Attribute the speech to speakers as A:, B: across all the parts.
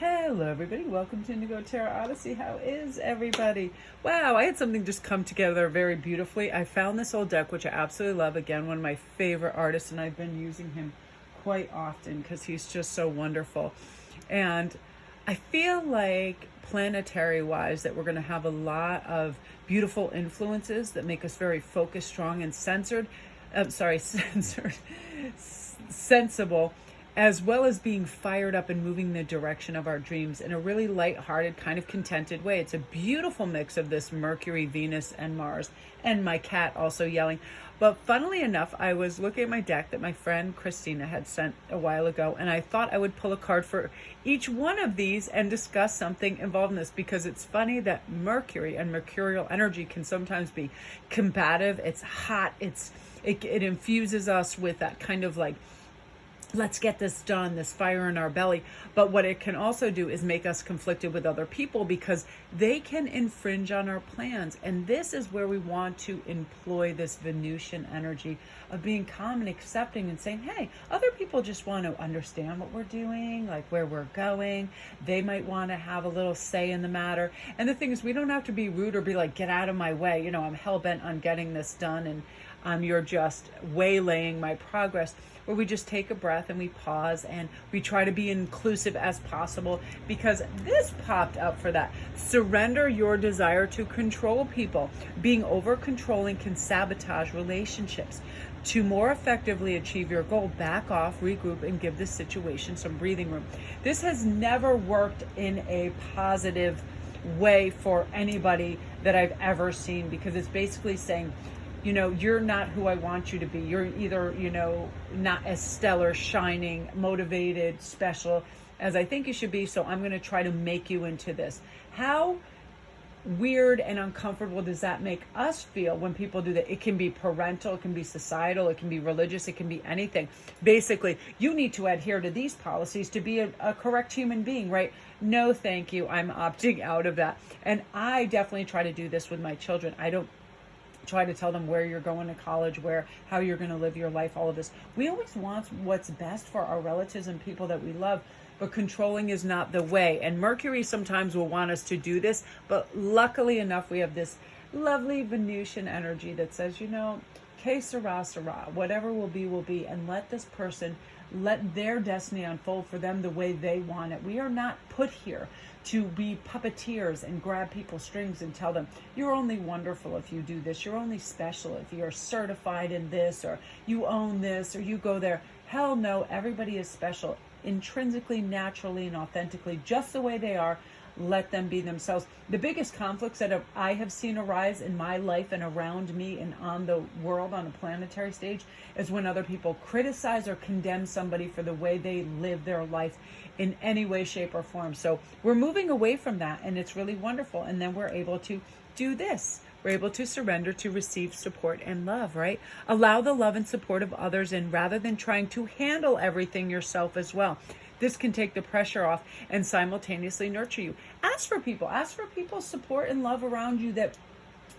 A: Hello everybody, welcome to Indigo Tarot Odyssey. How is everybody? Wow, I had something just come together very beautifully. I found this old deck, which I absolutely love. Again, one of my favorite artists, and I've been using him quite often because he's just so wonderful. And I feel like planetary-wise that we're going to have a lot of beautiful influences that make us very focused, strong, and sensible, as well as being fired up and moving the direction of our dreams in a really light-hearted, kind of contented way. It's a beautiful mix of this Mercury, Venus, and Mars, and my cat also yelling. But funnily enough, I was looking at my deck that my friend Christina had sent a while ago, and I thought I would pull a card for each one of these and discuss something involved in this, because it's funny that Mercury and mercurial energy can sometimes be combative. It's hot. It infuses us with that kind of like, let's get this done, this fire in our belly. But what it can also do is make us conflicted with other people because they can infringe on our plans. And this is where we want to employ this Venusian energy of being calm and accepting and saying, hey, other people just want to understand what we're doing, like where we're going. They might want to have a little say in the matter. And the thing is, we don't have to be rude or be like, get out of my way. You know, I'm hell-bent on getting this done and you're just waylaying my progress. Where we just take a breath and we pause and we try to be inclusive as possible, because this popped up for that. Surrender your desire to control people. Being over controlling can sabotage relationships. To more effectively achieve your goal, back off, regroup, and give the situation some breathing room. This has never worked in a positive way for anybody that I've ever seen, because it's basically saying, you know, you're not who I want you to be. You're either, you know, not as stellar, shining, motivated, special as I think you should be. So I'm going to try to make you into this. How weird and uncomfortable does that make us feel when people do that? It can be parental, it can be societal, it can be religious, it can be anything. Basically, you need to adhere to these policies to be a correct human being, right? No, thank you. I'm opting out of that. And I definitely try to do this with my children. I don't try to tell them where you're going to college, how you're going to live your life, all of this. We always want what's best for our relatives and people that we love, but controlling is not the way. And Mercury sometimes will want us to do this, but luckily enough, we have this lovely Venusian energy that says, you know, que sera, sera. Whatever will be, and let this person, let their destiny unfold for them the way they want it. We are not put here to be puppeteers and grab people's strings and tell them, you're only wonderful if you do this, you're only special if you're certified in this, or you own this, or you go there. Hell no, everybody is special, intrinsically, naturally, and authentically, just the way they are. Let them be themselves. The biggest conflicts that I have seen arise in my life and around me and on the world on a planetary stage is when other people criticize or condemn somebody for the way they live their life in any way, shape, or form. So we're moving away from that, and it's really wonderful. And then we're able to do this. We're able to surrender to receive support and love, right? Allow the love and support of others in, rather than trying to handle everything yourself as well. This can take the pressure off and simultaneously nurture you. Ask for people's support and love around you that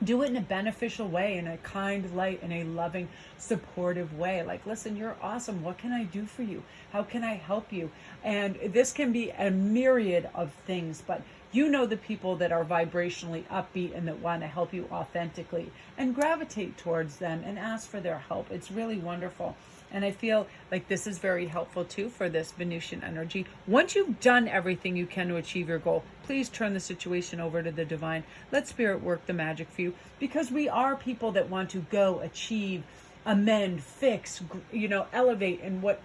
A: do it in a beneficial way, in a kind, light, and a loving, supportive way. Like, listen, you're awesome. What can I do for you? How can I help you? And this can be a myriad of things, but you know the people that are vibrationally upbeat and that want to help you authentically, and gravitate towards them and ask for their help. It's really wonderful. And I feel like this is very helpful too for this Venusian energy. Once you've done everything you can to achieve your goal, please turn the situation over to the divine. Let spirit work the magic for you, because we are people that want to go, achieve, amend, fix, you know, elevate. And what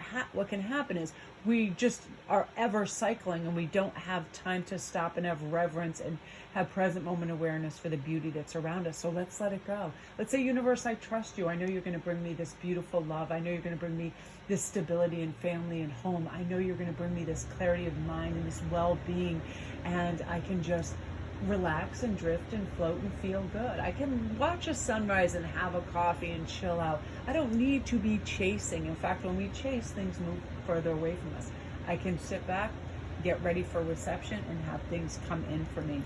A: can happen is we just are ever cycling, and we don't have time to stop and have reverence and have present moment awareness for the beauty that's around us. So let's let it go. Let's say, universe, I trust you. I know you're going to bring me this beautiful love. I know you're going to bring me this stability and family and home. I know you're going to bring me this clarity of mind and this well-being, and I can just relax and drift and float and feel good. I can watch a sunrise and have a coffee and chill out. I don't need to be chasing. In fact, when we chase, things move further away from us. I can sit back, get ready for reception, and have things come in for me.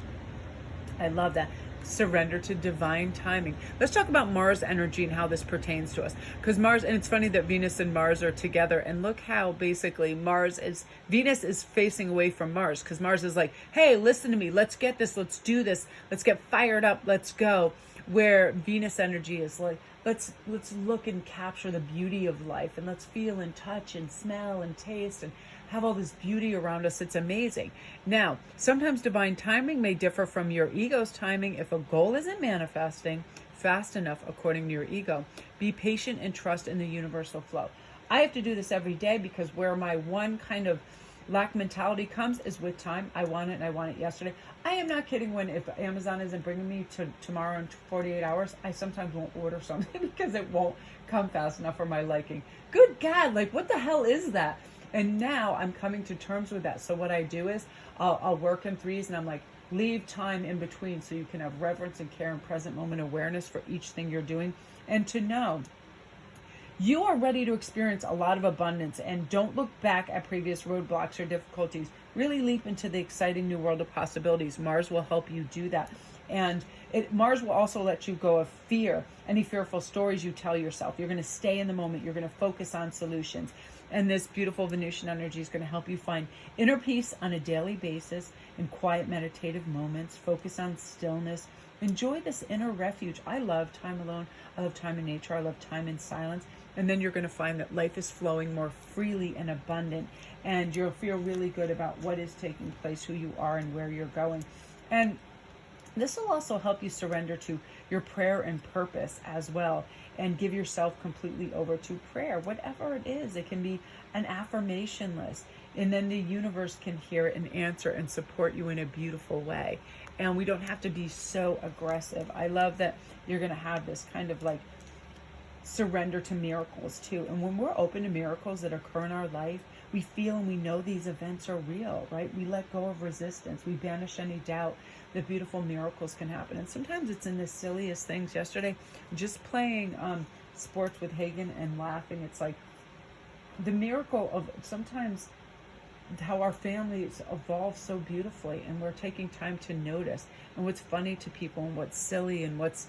A: I love that. Surrender to divine timing. Let's talk about Mars energy and how this pertains to us. Because Mars, and it's funny that Venus and Mars are together. And look how basically Venus is facing away from Mars. Because Mars is like, hey, listen to me. Let's get this. Let's do this. Let's get fired up. Let's go. Where Venus energy is like, let's look and capture the beauty of life. And let's feel and touch and smell and taste and have all this beauty around us. It's amazing. Now, sometimes divine timing may differ from your ego's timing if a goal isn't manifesting fast enough according to your ego. Be patient and trust in the universal flow. I have to do this every day because where my one kind of lack mentality comes is with time. I want it and I want it yesterday. I am not kidding when if Amazon isn't bringing me to tomorrow in 48 hours, I sometimes won't order something because it won't come fast enough for my liking. Good God, like what the hell is that? And now I'm coming to terms with that. So what I do is I'll work in threes and I'm like, leave time in between so you can have reverence and care and present moment awareness for each thing you're doing. And to know you are ready to experience a lot of abundance, and don't look back at previous roadblocks or difficulties. Really leap into the exciting new world of possibilities. Mars will help you do that. And Mars will also let you go of fear, any fearful stories you tell yourself. You're going to stay in the moment. You're going to focus on solutions. And this beautiful Venusian energy is going to help you find inner peace on a daily basis in quiet meditative moments. Focus on stillness. Enjoy this inner refuge. I love time alone. I love time in nature. I love time in silence. And then you're going to find that life is flowing more freely and abundant. And you'll feel really good about what is taking place, who you are, and where you're going. And this will also help you surrender to your prayer and purpose as well, and give yourself completely over to prayer, whatever it is. It can be an affirmation list, and then the universe can hear it and answer and support you in a beautiful way. And we don't have to be so aggressive. I love that you're going to have this kind of like surrender to miracles too. And when we're open to miracles that occur in our life, we feel and we know these events are real, right? We let go of resistance. We banish any doubt that beautiful miracles can happen. And sometimes it's in the silliest things. Yesterday, just playing sports with Hagen and laughing, it's like the miracle of sometimes how our families evolve so beautifully, and we're taking time to notice and what's funny to people and what's silly and what's,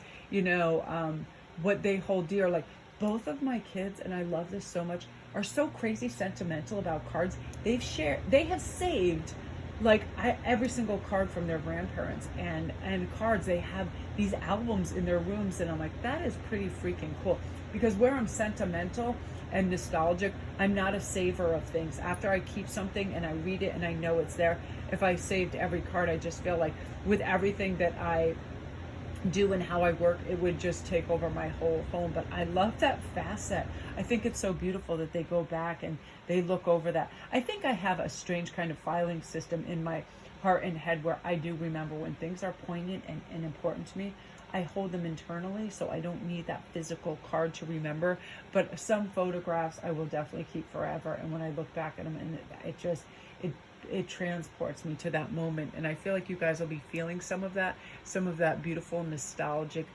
A: what they hold dear. Like both of my kids, and I love this so much, are so crazy sentimental about cards. They have saved every single card from their grandparents and cards. They have these albums in their rooms, and I'm like, that is pretty freaking cool. Because where I'm sentimental and nostalgic, I'm not a saver of things. After I keep something and I read it and I know it's there, if I saved every card, I just feel like with everything that I do and how I work, it would just take over my whole home. But I love that facet. I think it's so beautiful that they go back and they look over that. I think I have a strange kind of filing system in my heart and head where I do remember when things are poignant and important to me. I hold them internally, so I don't need that physical card to remember. But some photographs I will definitely keep forever. And when I look back at them, and it transports me to that moment. And I feel like you guys will be feeling some of that beautiful, nostalgic,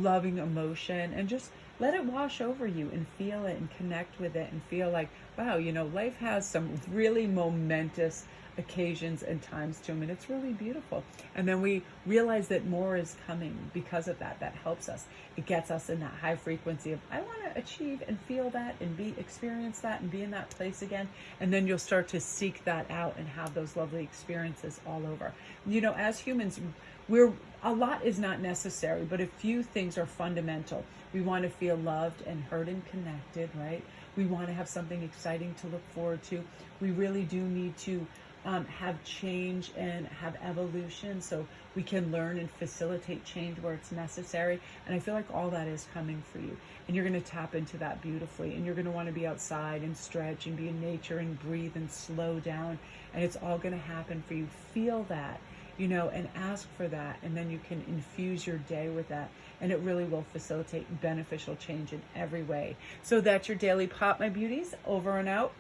A: loving emotion, and just let it wash over you and feel it and connect with it and feel like, wow, life has some really momentous occasions and times to them, and it's really beautiful. And then we realize that more is coming because of that. That helps us. It gets us in that high frequency of, I want to achieve and feel that and experience that and be in that place again. And then you'll start to seek that out and have those lovely experiences all over. As humans, a lot is not necessary, but a few things are fundamental. We want to feel loved and heard and connected, right? We want to have something exciting to look forward to. We really do need to have change and have evolution, so we can learn and facilitate change where it's necessary. And I feel like all that is coming for you, and you're going to tap into that beautifully, and you're going to want to be outside and stretch and be in nature and breathe and slow down, and it's all going to happen for you. Feel that, and ask for that, and then you can infuse your day with that, and it really will facilitate beneficial change in every way. So that's your daily pop, my beauties. Over and out.